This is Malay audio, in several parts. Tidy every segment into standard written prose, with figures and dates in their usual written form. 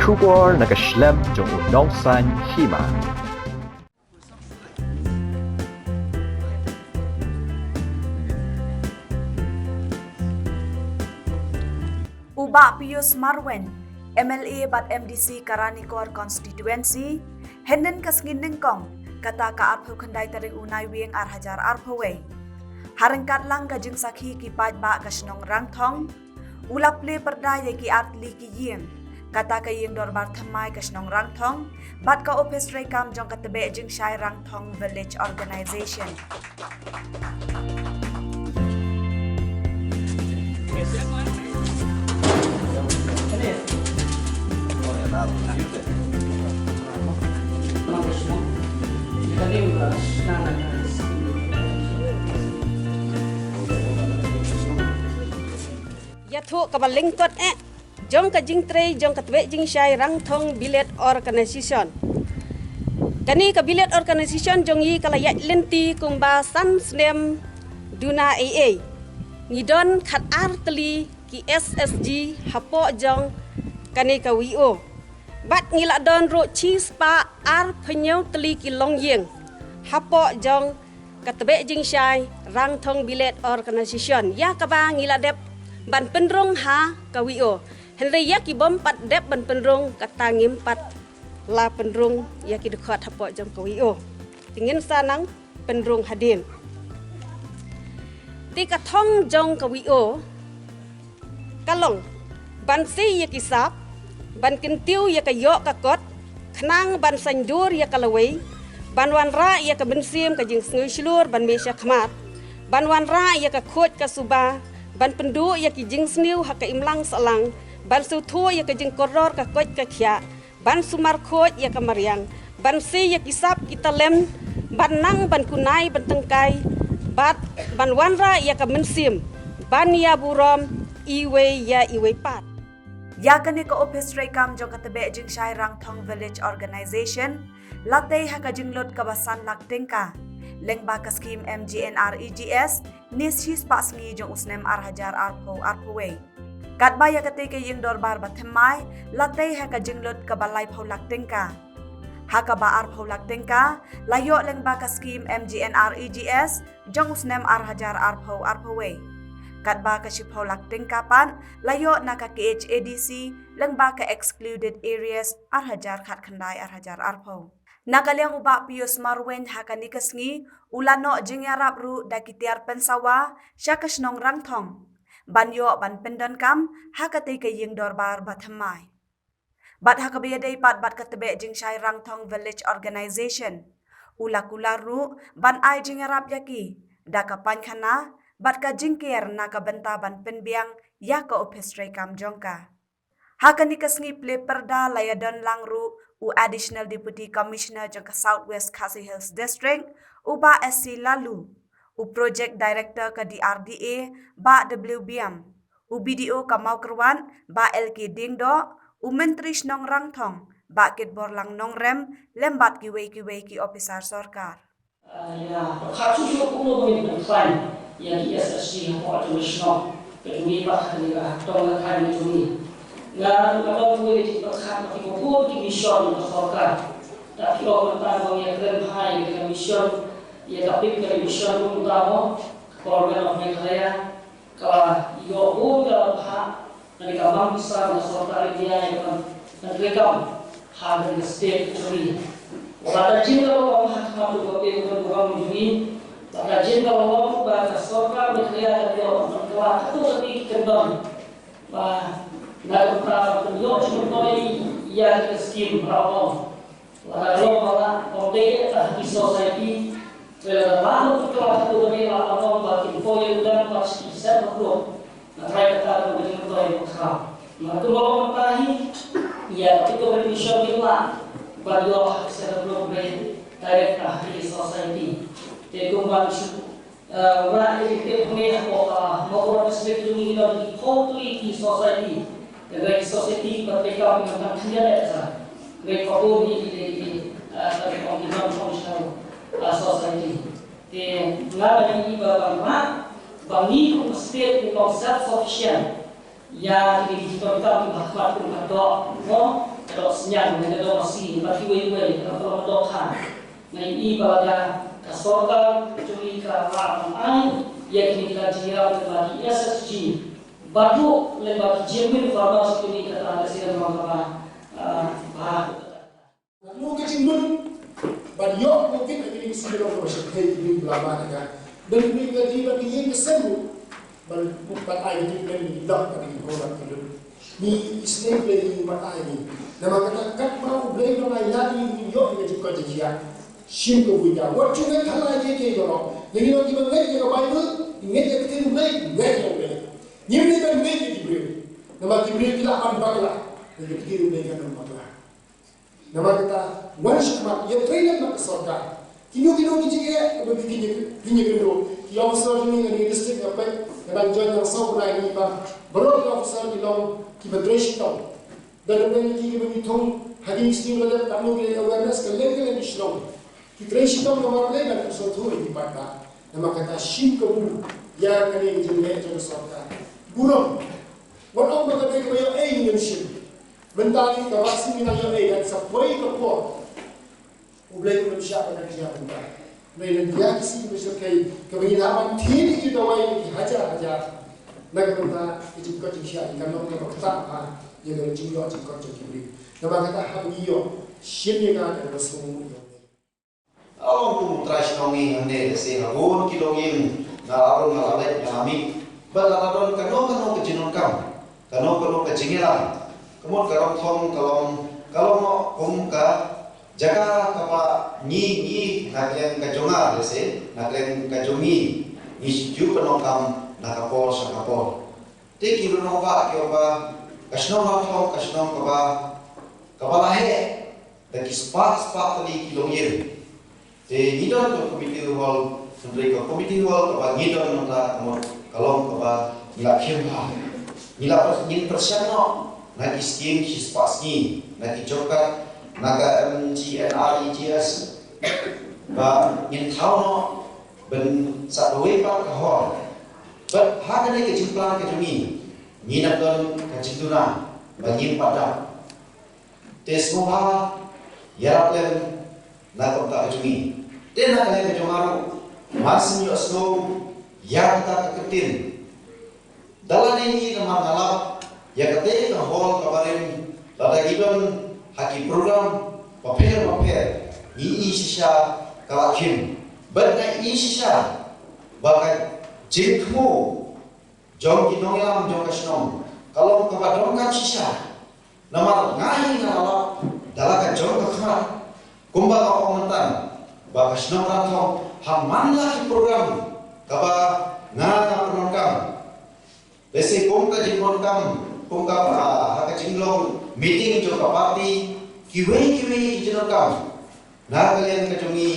Shubor nakaslem jong unongsan hima. Uba Pius Marwen, MLA bat MDC Karanikor Constituency, Henden kasngin nengkong, kata ka arpo kandai taring unai wing arhajar arpowe. Harengkat lang kajing sakhi ki paj ba kasnong rangthong, ulap le perdaya ki artli ki ying, kata ka ying dorbar thamai kasnong rangthong, bat ka office rekam jong katebe jing shai rangthong village organization. Ya thu kabaling tot jong ka jing trei jong ka twe jing shai rang thong billet organization kani ka billet organization jong yi kala ya lenti kung ba san snem duna aa ngidon khat artli ki ssg hapo jong kani ka wio bat ngila don ro chi spa ar phenyau tli ki long yeng hapo jong ka twe jing shai rang thong billet organization ya ka ba ngila dep ban penrong ha kawio henry ya ki bom pat dep ban penrong kata ngimpat la penrong ya ki dekat hapo jam kawio tingin sanang penrong hadim ti ka thong jong kawio kalong ban si ya ki sap ban kintiu ya ka yo ka kot khnang ban sanjur ya kalawei ban wan ra ya ka bensim ka jing snui slur ban mesya khmat ban wan ra ya ka khot ka suba ban pendu ya ki jing sniu ha ka imlang salang ban su thu ya ka jing koror ka koj ka khya ban sumar khoj ya ka maryang ban si ya ki sap kita lem ban nang ban kunai ban tengkai bat ban wanra ya ka mensim ban ya burom iwe ya iwe pat Ya kani ka office rekam jong katebe jing shai rangthong village organization latay ha ka jing lot kabasan laktengka lengba ka scheme MGNREGS nis his pasngi jong usnem arhajar arpowe katba ya kate ke ying dorbar bathmai latay ha ka jinglot ka balai phaulak tengka ha ka ba arphaulak tengka layo lengba ka scheme MGNREGS jong usnem arhajar arpowe katba ka shiphaulak tengka pan layo na ka KHADC lengba ka excluded areas arhajar khat khandai arhajar arpo Nakaliang uba Pius Marwen hakani kasngi ulano jingyarap ru dakitiar pensawa syakas nong rangthong banyo ban pendon kam hakate ke ying dorbar bathamai bat hakabayadai bat katebe jing shai rangthong village organization ulakula ru ban ai jingyarap yaki daka pankhana bat ka jingker naka benta ban penbiang ya ka office rekam jongka hakani kasngi ple perda layadon langru u Additional Deputy Commissioner jangka Southwest Khasi Hills District, uba SC Lalu, u Project Director ke DRDA, ba WBM, u BDO Kamau Kerwan, ba LK Dingdo, u Menteri Snong Rangthong, ba Kitbor Lang Nongrem, lembat kiwei ki officer sorkar. Ya, khatu kuno bagi plan yang SSC yang buat nasional, kedua bahkan juga tolong kami ini. Ngaran kalau boleh dipakai di buku di mission sorkar, tapi orang tahu yang keren hai dengan mission, ya tapi dengan mission pun tahu keluarga orang kaya, kalau yo pun dalam hak dari kampung besar sorkar dia yang mereka hal dari state ini. Pada jika orang hak mampu berpikir bukan menjadi, pada jika orang bahasa sorkar berkaya dari orang tua itu lebih kembang. Nak berapa contohnya yang skim rawon, lalu malah orang di society, lalu setelah itu dari rawon bagi poin dan pasti bisa berdoa. Mereka tahu begini contohnya berkah. Maka kalau mengetahui, ya itu bermission bila bagi orang secara global direct di society. Jadi kembali orang itu punya maupun sebagai ini dari di society. Dari society mereka mengenal kendala mereka pun di komunitas society. Dan mengalami bahwa bangi state untuk self sufficient ya di kita bahkan untuk dok senyap dengan dok masih bagi wei kalau dok kan ngai ibadah kasorka curi kerana ai yakni kita jira lagi SSG batu lembak jemin farmasi ini kata hasil mengapa mungkin cimbun banyak mungkin ini sebelum proses ini belama kan dan ini jadi bagi yang kesembuh bukan air itu dan tidak bagi orang itu ni Islam beli bukan air ini nama kata kat mau beli orang lagi ini yok ini juga jadi simple punya what you get halah je ke dong jadi orang kita beli ke Bible ini dia kita beli ni ni kan beli di beli nama dibeli tidak akan bakla jadi kita beli kan bakla nama kita once mak ya trainer mak sorga kino kijige kinye kendo ki officer ni ngani district apa dengan join yang sobra ni ba baru officer ni long ki badresh tau dan ben ki bagi thong hagi stimulate kamu ke awareness ke level ni shlo ki dresh tau nomor le dan so tu ni pada nama kata shim kabu ya kani jenge jeng sorga burung wadong ba ke yo ai ni shim mentali ka wasi ni na yo ai dan sapoi ka po ublay ko siya pada siya pun. Mereka dia kisi besar kay kebanyakan tiada itu dawai di hajar. Mereka kata itu kau siya ikan orang yang berkata yang orang jiwa kau jadi. Nama kata habiyo siapa yang ada semua. Awang pun trash nongi ane desi hagun kilongin na arun na lalai nyami. Balaladon kano kejinon kam, kano kejingiran. Kemudian kalau mau kumka jaga kapa ni naklen kajonga dese naklen kajongi ni situ penokam nakapol sakapol te kilo nova kyoba kasno kapa lahe da kispat tali kilo yer te nidon ko komite hall kapa nidon nota kalom kapa nila khemha nila persiapno na iskim hispasni na kijokat naga MGNREGS ba in town ben sa doe pa kahor but hagane ke jimplan ke jumi ni nakon ke jituna ba yin pada tesmoha yaraplen na kon ta jumi tena kale ke jomaru masin yo sno ya ta ketin dalane ni nama ngalap ya kate ka hol kabarin lada gidon haki program paper ni shisha kalakim berna shisha bagai jengmu jom kinongilam jom kasnom kalau kepadong kam shisha nama ngai ngala dalakan jom kakmat kumba ka komentan bakasnom ratong hamanlah program kaba ngana penongkam besi kumka jingkam kumka haka jinglong meeting jo kapati kiwe jinokam na kalian kejungi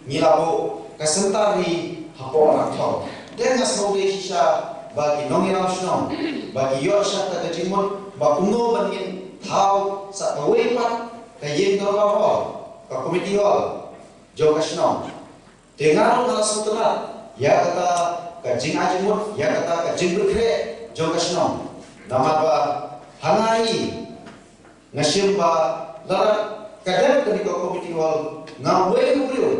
ngilabo kasentari hapo rakthau dengan sebagai sisa bagi nongiram snom bagi yosha ta kejimon bakuno bangin thau sa kawepat kayen dorawal ka komiti hall jo kasnom dengan ngalasutna ya kata kajing ajimut ya kata kajing berkre jo kasnom nama ba hangai ngasim ba lara kadang kali komiti hall ngawe kubriu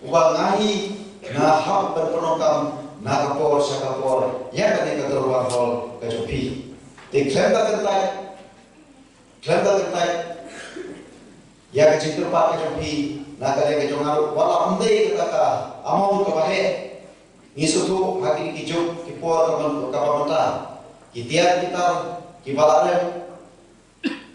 wa ngahi na hak berpenokam na kapor sakapor ya kali keteruan hall kajopi di klenda kentai ya kecil pak kajopi na kali kejongaru wala amdei kata amau kabahe ngisutu hakini kijuk kipor kapamata kitiar kita kibalaren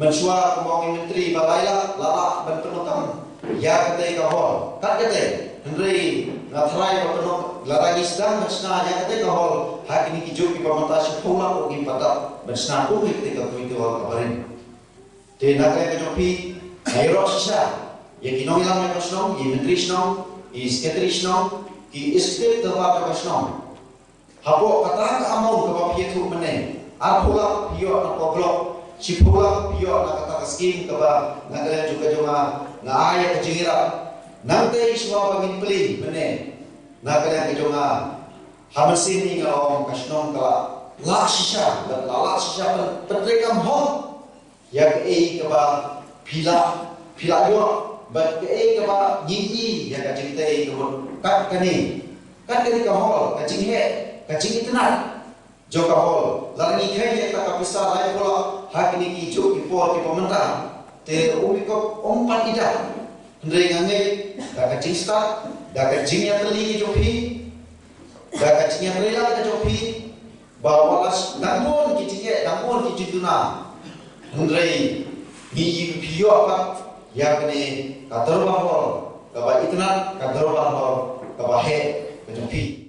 mensua kumongi menteri balaila lala berpenokam ya kate kahol kat kate hendrei ngathrai berpenok laragi sedang mesna ya kate kahol hakini kijuk ki pamata sepula ko ki patak mesna ko ketika kuitu hal kabarin de nakai kejopi airo sisa ya kinong ilang mai mesnom i menteri snom i sekretari snom i iskret tawa ka mesnom hapo kata amau ka papietu mene arpula pio na poglok Sipula pio na kata skim kaba na kalian juga cuma na ayat kejingira nanti semua bangin peli mene na kalian cuma hamesin ni kalau kasnom kala la sisa dan la sisa penrekam hol ya ke ba pila yo ba ke ba yi ya ka jing te ke kat kani ka hol ka jing he ka jing itna jo ka hol la ni khe ye ta ka pisa lai bola ha ki ki jo ki por ki pamanta te umi ko pan ida ndre ngange ka jing sta da ka jing ya tali jo phi da ka jing ya rela ka jo phi ba walas dangon ki jing dangon ki jituna ndre ni phi yo apa ya kene ka darba hol ka ba itna ka darba hol ka ba he ka jo phi